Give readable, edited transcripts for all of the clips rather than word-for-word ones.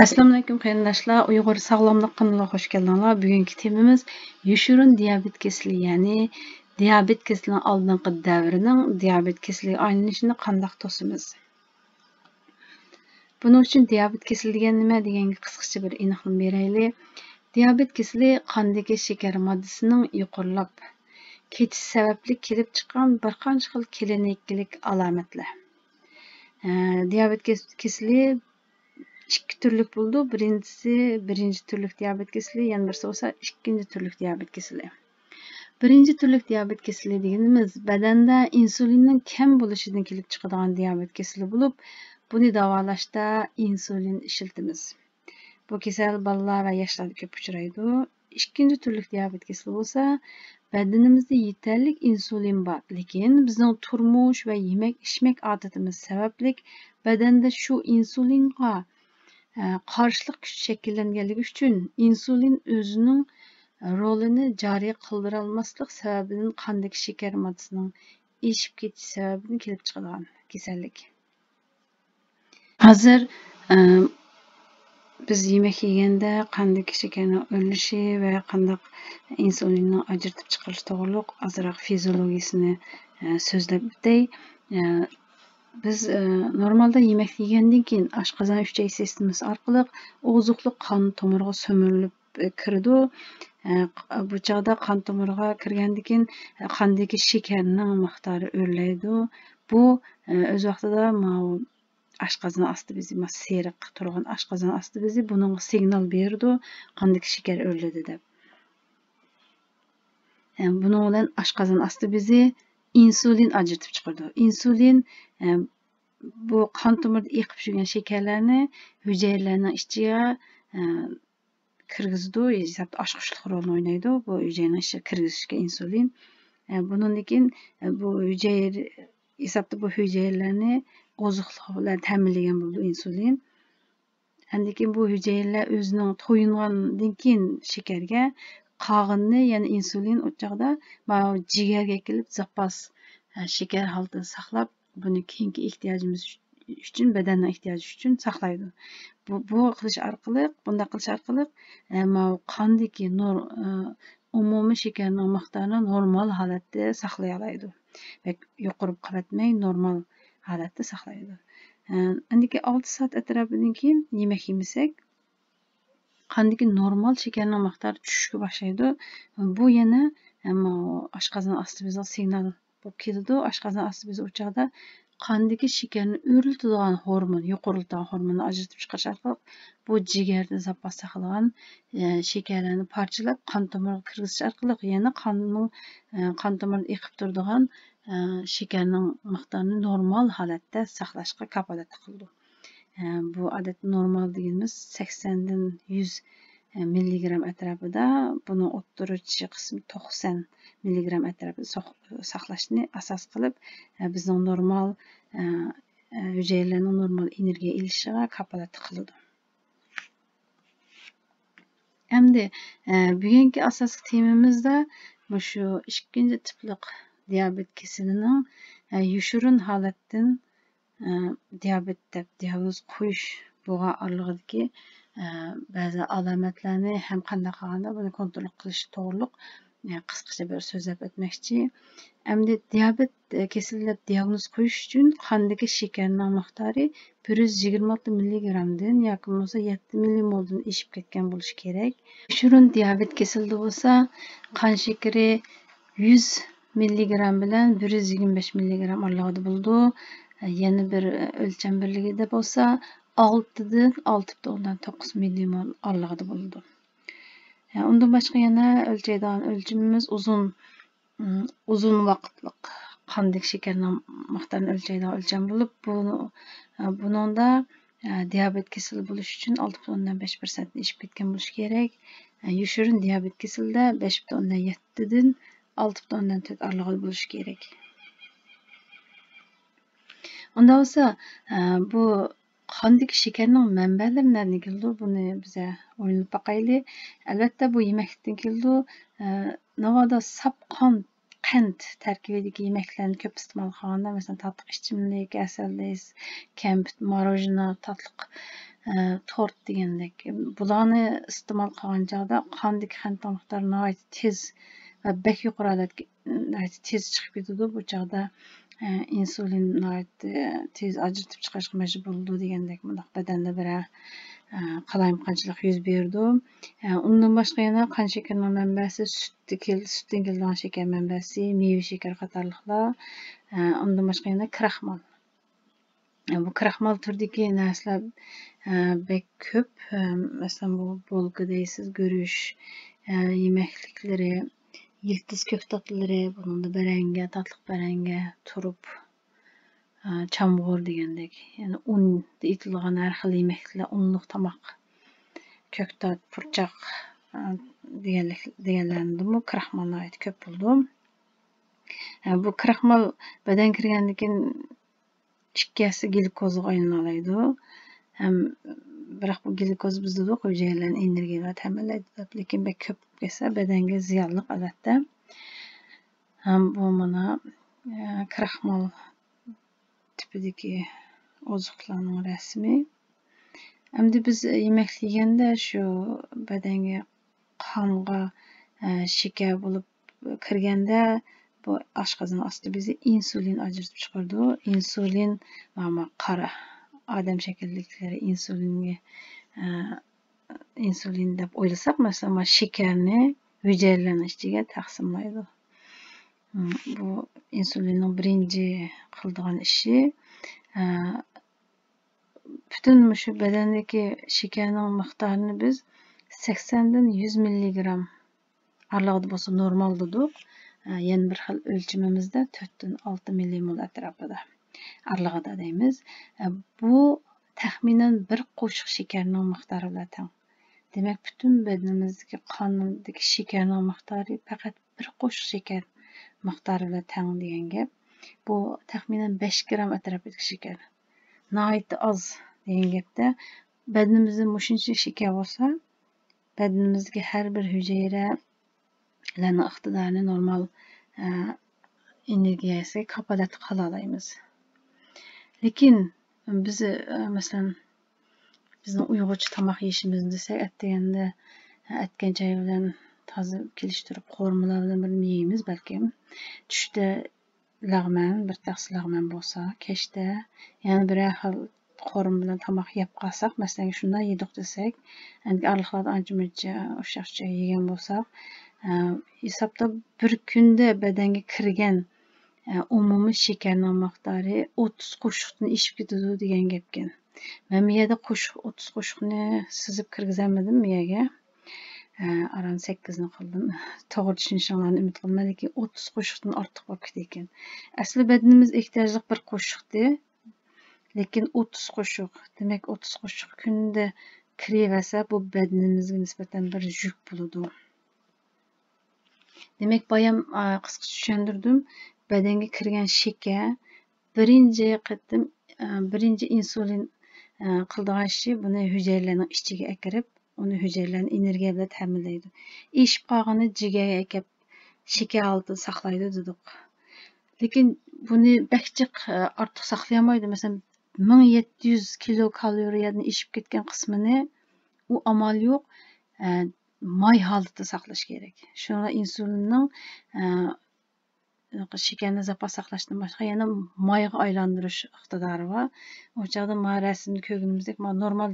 Assalamu alaykum qarindoshlar. Uyg'ur sog'lomlik kanaliga xush keldinglar. Bugungi temamiz yoshirin diabet kasali, ya'ni diabet kasalining oldingi davrining diabet kasaliga aylanishini qanday to'simiz. Buning uchun diabet kasali degan nima deganga qisqacha bir aniqlik beraylik. Diabet kasali qondagi shakar moddasining yuqorilab ketish sababli kelib chiqqan bir qancha xil klinik alomatlar. Diabet kasali ikki turlik bo'ldi. Birinchi turlik diabet kasali, yana birisi bo'lsa ikkinchi turlik diabet kasali. Birinchi turlik diabet kasali deganimiz badanda insulinning kam bo'lishidan kelib chiqadigan diabet kasali bo'lib, buni davolashda insulin ishlatamiz. Bu kasal bolalar va yoshlarda ko'p uchraydi. Ikkinchi turlik diabet kasali bo'lsa, badanimizda yetarli insulin bor, lekin bizning turmush va yemak-ichmak odatimiz sababli badanda shu insulinga qarshilik kuch shakllanganligi uchun insulin o'zining rolini joriy qildira olmaslik sababidan qondagi shakar moddasining eshib ketish sababidan kelib chiqadigan kasallik. Hozir biz yemek yeganda qondagi shakarning o'rnishi va qanday insulinni ajratib chiqarish to'g'riliq ozroq fiziologiyasini so'zlab o'tay. Biz normalda yemek yegandan keyin oshqozon uchay sistemasi orqali oziqli qon tomiriga so'mirilib kiradi. Bu chog'da qon tomiriga kirgandan keyin qondagi shakarning miqdori o'rlaydi. Bu o'z vaqtida oshqozon osti bezi, seriq turgan oshqozon osti bezi bunga signal berdi, qondagi shakar o'rladi deb. Buning bilan oshqozon osti bezi insulin ajratib chiqardi. Insulin bu qon tomirida eqib yurgan shakarlarni hujayralarning ichiga kirgizdi, ochqichlik rolni o'ynaydi. Bu hujayraning ichiga kirgizishga insulin. Bundan keyin bu hujayralarni oziqlik bilan ta'minlagan bo'ldi insulin. Endi keyin bu hujayralar o'zining to'yingandan keyin shakarga qog'inni, ya'ni insulin o'chog'da jigarga kelib zapas shakar holatida saqlab, buni keyingi ehtiyojimiz uchun, badanning ehtiyoji uchun saqlaydi. Bu qilish orqali, bunday qilish orqali qondagi umumiy shakarning miqdorini normal holatda saqlay oladi va yuqori qavatmay normal holatda saqlaydi. Endi 6 soat atrofidan keyin yemek yemasak, qondagi normal shakarning miqdori tushishga boshlaydi. Bu yana oshqozon osti beziga signal bo'lib keladi. Oshqozon osti bezi o'chog'da qondagi shakarni o'riltadigan hormon, yuqoriladigan hormonni ajratib chiqarish orqali bu jigarda zapas saqlagan shakarlarni parchalab qon tomiriga kirgizish orqali yana qon tomirida eqib turadigan shakarning miqdorini normal holatda saqlashga kafolat qildi. Bu odat normal deganimiz 80 dan 100 milligram atrofida, buni o'ttiruvchi qismi 90 milligram atrofida saqlashni asos qilib, bizning normal hujayralarning normal energiya ilishiga kafolat qiladi. Endi bugungi asosiy temamizda shu ikkinchi tiplik diabet kasalining yoshirin holatdan diabet deb diagnoz qo'yish bo'lgan orlig'idagi ba'zi alomatlarni ham qanday qilganda buni kontrol qilish to'g'riliq qisqacha bir so'zlab o'tmoqchi. Endi diabet kasali diagnoz qo'yish uchun qondagi shakarning miqdori 126 milligramdan yoki bo'lmasa 7 millimoldan eshib ketgan bo'lishi kerak. Yoshirin diabet kasali bo'lsa, qon shakari 100 milligram bilan 125 milligram oralig'ida bo'ldi. Yana bir o'lcham birligida bo'lsa 6 dan 6.9 millimol oralig'ida bo'ldi. Undan boshqa yana o'lchaydigan o'lchimimiz uzun vaqtliq qondagi shakarning miqdorini o'lchaydigan o'lcham bo'lib, buningda diabet kasali bo'lish uchun 6.5% eshib ketgan bo'lishi kerak. Yoshirin diabet kasalida 5.7 dan 6.4 oralig'ida bo'lishi kerak. Unda bo'lsa, bu qondagi shakarning manbalari nereden keldi? Buni bize o'ylab bakaylik. Albatta bu yemekten keldi. Navoda sap qand tarkibidagi yemeklarni ko'p iste'mol qilganda, masalan, tatlı ichimlik, asalli, kempit, morojna, tatlı tort degandek. Bularni iste'mol qilgan chog'da qondagi qand miqdori tez va bek yuqori tez chiqib ketadi. Bu chog'da insulin tez ajratib chiqarishga majbur bo'ldi degandek badanda bir qalaymiqanchilik yuz berdi. Undan boshqa yana qand shakarining manbasi sütdan keladigan shakar manbasi, meva shakar qatorliqlar. Undan boshqa yana kraxmal. Bu kraxmal turdagi narsalar bek ko'p. Masalan, bu bulka deysiz, guruch yemekliklari, yildiz ko'ktatlari, buningda baranga, tatliq baranga, turub, chamg'ur degandek. Yani un deyilgan har xil yemeklar, unliq tomoq, ko'ktat, purchoq deganlarni bu kraxmalga oid ko'p bo'ldi. Bu kraxmal badan kirgandan keyin ikkisi glikozga aylanadi. Biroq bu glikoz bizda hujayralarni energiyaga ta'minlaydi, lekin bek ko'p bo'lsa badanga ziyonli albatta. Bu mana kraxmal tipidagi oziqlarning rasmi. Endi biz yemek yeganda shu badanga qonga shakar bo'lib kirganda bu oshqozon osti bizni insulin ajratib chiqardi. Insulin mana qora odam shaklliklari insulin deb o'ylasak, masalan, shakarni hujayralarning ichiga taqsimlaydi. Bu insulinning birinchi qiladigan ishi butun shu badandagi shakarning miqdorini biz 80 dan 100 milligram aralığında bo'lsa normal dedik. Yana bir xil o'lchimimizda 4 dan 6 millimol atrofida aralığında deymiz. Bu taxminan bir qo'shiq shakarning miqdori bilan teng. Demak, butun badanimizdagi qondagi shakarning miqdori faqat bir qo'shiq shakar miqdori bilan teng degan gap. Bu taxminan 5 gram atrofidagi shakar. Nəhayət az degan gapda badanimizda mushuncha shakar bo'lsa, badanimizdagi har bir hujayralarning iqtidorini normal energiyasiga kapolat qila olamiz. Lekin biz masalan bizning uyg'urcha tomoq yeyishimizni desak, atdeganda atgan choy bilan toza kelishtirib qo'rmalar bilan bir yeymiz balkim. Tushda lag'man, bir taqsi lag'man bo'lsa, kechda yana bir xil qo'rim bilan tomoq yeb qolsak, masalan, shunday yedik desak, endi arliqlarda ancha-muncha o'shaqcha yegan bo'lsak, hisobda bir kunda badanga kirgan umumiy shakarning miqdori 30 qo'shiqni ishib ketadi degan gapgan. Men miyada 30 qo'shiqni sizib kirgizamadim miyaga. Aran 8 ni qildim. To'g'ri tushunishinglarni umid qilaman, lekin 30 qo'shiqdan ortiq bo'lib ketdi ekan. Asli badanimiz ehtiyojli bir qo'shiqdi, lekin 30 qo'shiq. Demak, 30 qo'shiq kunda kiraversa, bu badanimizga nisbatan bir yuk bo'ladi. Demak, bayam qisqa tushuntirdim. Badanga kirgan shakar birinchi insulin qiladigan ishi buni hujayralarning ichiga kirib, uni hujayralarni energiya bilan ta'minlaydi. Eshib qolgani jigarga akab shakar holatida saqlaydi dedik. Lekin buni bakchiq ortiq saqlayolmaydi. Masalan, 1700 kilokaloriyani ishib ketgan qismini u amal yo'q, may holatida saqlash kerak. Shunga insulinning shakarni zapas saqlashdan boshqa yana mayga aylantirish iqtidori bor. O chog'da mana rasmni ko'rganimizdek, mana normal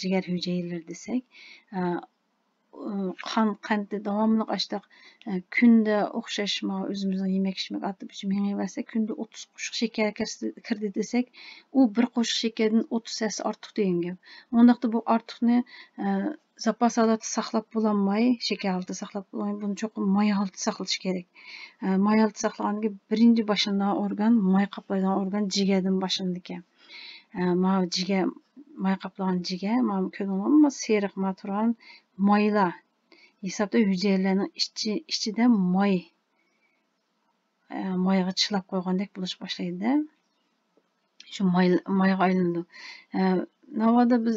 jigar hujayralar desak, qandni davomli ashta kunda o'xshash o'zimizning yemak-ichmak atib ichib yeyversa, kunda 30 qo'shiq shakar kirdi desak, u bir qo'shiq shakardan 30 sasi ortiq degan gap. Undaqda bu ortiqni zapas holatda saqlab bo'lolmay, shakar holatda saqlab bo'lolmay, buni cho'qim may holatda saqlash kerak. May holatda saqlagandan birinchi boshlanadigan organ, may qoplaydigan organ jigardan boshlanadi ekan. Mana jigar, may qoplagan jigar, mana ko'rganman, seriq turgan maylar. Hisobda hujayralarning ichida mayga chilab qo'ygandek bo'lish boshlaydi. Shu mayga aylanadi. Navoda biz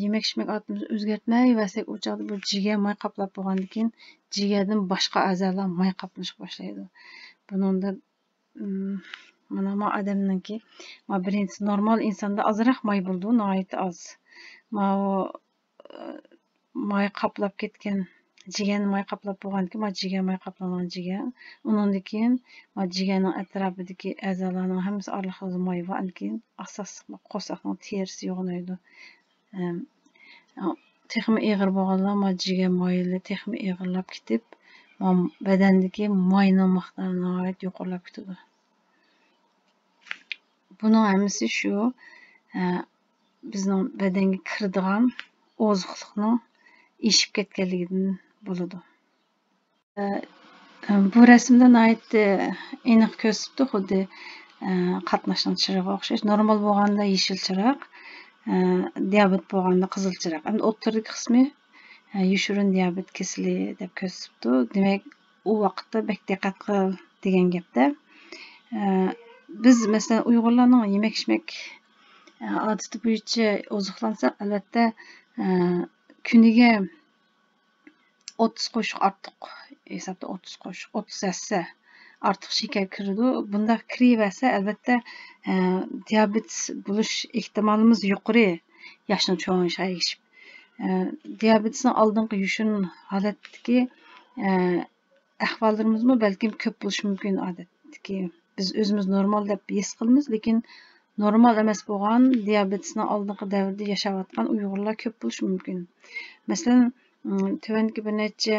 yemak-ichmak otimizni o'zgartmayversak, u chog'da bu jigar may qoplab bo'lgandan keyin jigardan boshqa a'zolar may qoplashga boshlaydi. Buningda Mana ma adamnınki ma birinchisi normal insonda ozroq may bo'ldi, nihoyat oz. Ma o may qaplab ketgan jigan may qaplab bo'lganki, ma jigan may qaplangan jigan. Undan keyin ma jiganning atrofidagi a'zolarning hammasi oraliqda may bor. Keyin asosiy qo'saqning terisi yo'g'naydi. Texmi ig'ir bo'lganlar ma jigan mayli texmi ig'irlab ketib, ma badandagi mayning miqdori nihoyat yuqorilab ketadi. Buning hammasi shu bizning badanga kiradigan oziqlikning eshib ketganligidan bo'ladi. Bu rasmda nihoyat aniq ko'rsatdi, xuddi qatnashning chirog'iga o'xshash. Normal bo'lganda yeshil chiroq, diabet bo'lganda qizil chiroq. Endi o'rtadagi qismi yoshirin diabet kasali deb ko'rsatdi. Demak, u vaqtda bak diqqat qil degan gapda. Biz masalan Uyg'urlarning yemak-ichmak odati bo'yicha oziqlansak, albatta kuniga 30 qo'shiq ortiq hisobda 30 qo'shiq 30 hassa ortiq shakar kiradi. Bunda kiraversa albatta diabet bo'lish ehtimolimiz yuqori yoshning cho'ng'ishiga ergishib. Diabetning oldingi yoshirin holatdagi ahvollarimiz balkim ko'p bo'lishi mumkin odatdagi. Biz o'zimiz normal deb his qilamiz, lekin normal emas bo'lgan diabetning oldingi davrda yashayotgan Uyg'urlar ko'p bo'lishi mumkin. Masalan, tuvandagi bir necha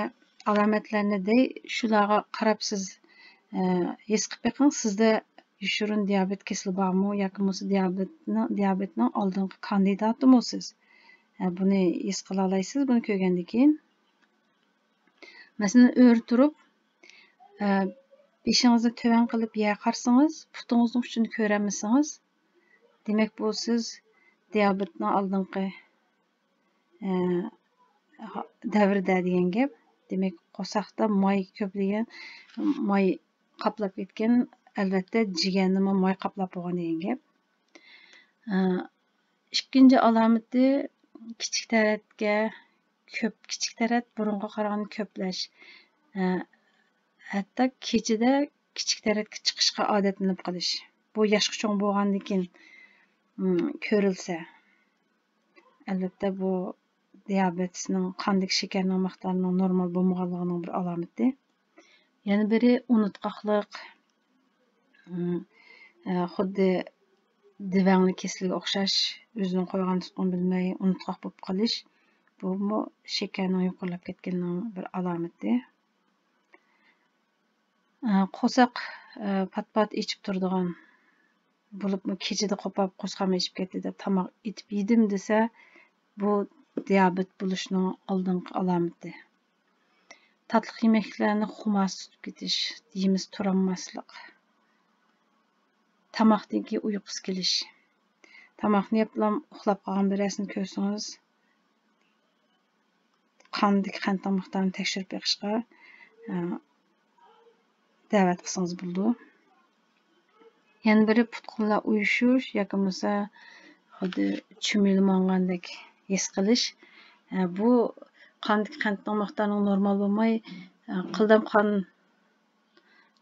alomatlarni shularga qarab siz his qilib beqing, sizda yoshirin diabet kasali bormi yoki bo'lmasa diabetning oldingi kandidatimi siz? Buni his qila olasiz, buni ko'rgandan keyin. Masalan, o'ri turib beshingizni tuvan qilib yer qarsangiz, putingizni uchini ko'ramisangiz, demak bu siz diabetning oldingi davrda degan gap. Demak, qo'saqda may ko'pligan, may qaplab ketgan, albatta jiganni may qaplab bo'lgan degan gap. Ikkinchi alomati kichik taratga kichik tarat burunga qaraganda ko'plash. Hatto kechida kichik taratga chiqishga odatlanib qolish. Bu yoshga cho'ng bo'lgandan keyin ko'rilsa, albatta bu diabetning qandagi shakarning miqdorining normal bo'lmaganligining bir alomati. Yana biri unutqoqlik, xuddi divangli kasalligiga o'xshash, o'zini qo'ygan tutqun bilmay unutqoq bo'lib qolish. Bu shakarning yuqorilab ketganining bir alomati. Qo'saq pat-pat ichib turadigan bo'lib, kechida qo'pab qo'sqamay ichib ketdi deb tomoq itib yedim desa, bu diabet bo'lishning oldingi alomati. Tatli yemeklarni xumas tutib ketish, yemiz turolmaslik. Tomoqdan keyin uyqusi kelish. Tomoqni yeb bilan uxlab qolgan birisini ko'rsangiz, qand miqdorini tekshirib beqishga da'vat qilsangiz bo'ldi. Yana biri putqunlar uyushish yoki bo'lmasa xuddi cho'milmongandek his qilish. Bu qandning miqdori normal bo'lmay, qildam qon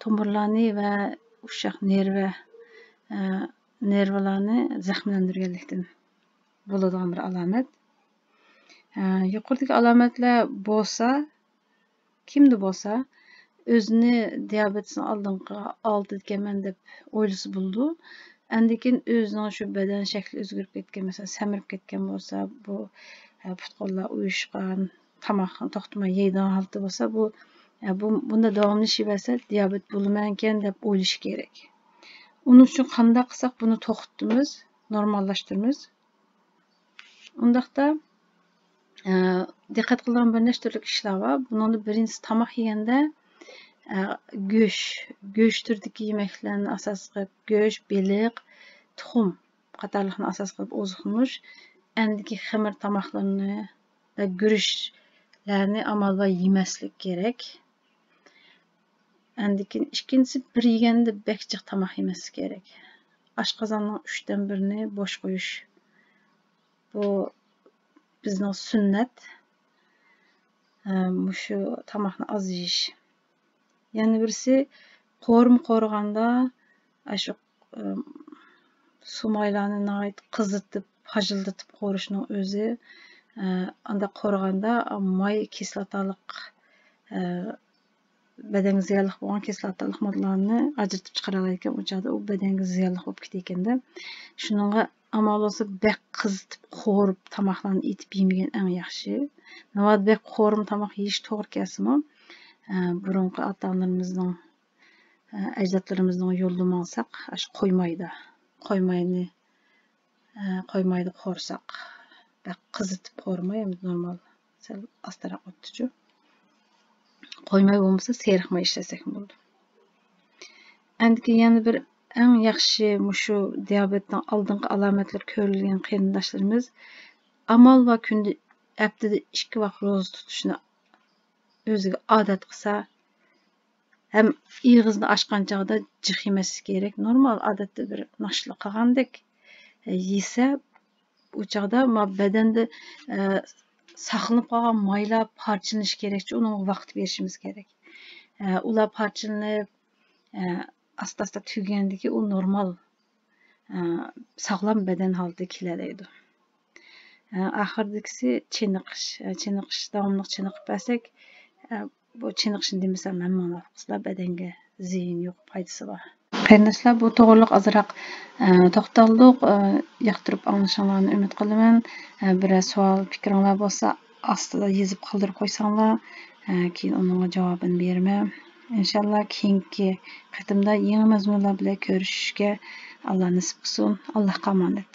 tomirlarni va ushoq nervalarni zaxmlantirganlikdan bo'ladigan bir alomat. Yuqoridagi alomatlar bo'lsa, kimda bo'lsa, o'zini diabetning oldingiman deb o'ylasa bo'ldi. Andikin o'zining shu badan shakli o'zgarib ketgan, masalan, samirib ketgan bo'lsa, bu putqunlar uyushgan, tomoqni to'xtamay yeydigan holda bo'lsa, bunda davomlashaversa diabet bo'lmayotgan deb o'ylash kerak. Uning uchun qanday qilsak buni to'xtatamiz, normallashtiramiz. Undaqda diqqat qiladigan bir nechta turli ishlar bor. Buningda birinchisi tomoq yeganda go'sht turidagi yemeklarni asos qilib, go'sht, beliq, tuxum qatorliqni asos qilib oziqlanish, andiki xamir tomoqlarni va guruchlarni amalda yemaslik kerak. Andikin ikkinchisi bir yeganda bakchiq tomoq yemaslik kerak. Oshqozonning 3dan 1ni bo'sh qo'yish. Bu bizning sunnat. Shu tomoqni oz yeyish. Yana birisi qo'rg'anda shu su maylarını qızıtıp, hajıldatıp qorishning o'zi anda qoraganda may kislotalik badanga ziyonli bo'lgan kislotalik moddalarni ajratib chiqara olar ekan. U chog'da u badanga ziyonli bo'lib ketadi ekanda. Shuningga amal bo'lsa bek qizitib, qo'rib tomoqlarni etib yemagan eng yaxshi. Navbat bek qo'rim tomoq yeyish to'g'ri kelsimi, burungi ota-onalarimizning ajdodlarimizning yo'lida olsak, shu qo'ymayni qo'rsak, bek qizitib qo'rmay, normal sal astaroq o'tdi-chu. Qo'ymay bo'lmasa seriqmay ishlasak bo'ldi. Endi yana bir eng yaxshi mushu diabetning oldingi alomatlari ko'rilgan qarindoshlarimiz amal va kunda haftada 2 vaqt ro'za tutishni o'ziga odat qilsa, ham ig'izni ochgan chog'da jix yemaslik kerak. Normal odatda bir nashli qilgandek yesa, u chog'da badanda saqlanib qolgan maylar parchalanishi kerakchi, uning vaqt berishimiz kerak. Ular parchalanib, asta-asta tugandiki, u normal sog'lom badan holatiga keladi. Oxirdagisi chiniqish, davomli chiniqib bersak, bu chiniqishni demasam ham ma'noqizlar badanga ziyon yo'q, foydasi bor. Qarindoshlar, bu to'g'riliq ozroq to'xtaldik. Yoqtirib anglashinglarni umid qilaman. Biror savol, fikringlar bo'lsa, ostida yozib qoldirib qo'ysanglar, keyin uning javobini beraman. İnşallah keyingi qatimda yangi mazmunlar bilan ko'rishishga Alloh nasib qilsin. Allohga omonat.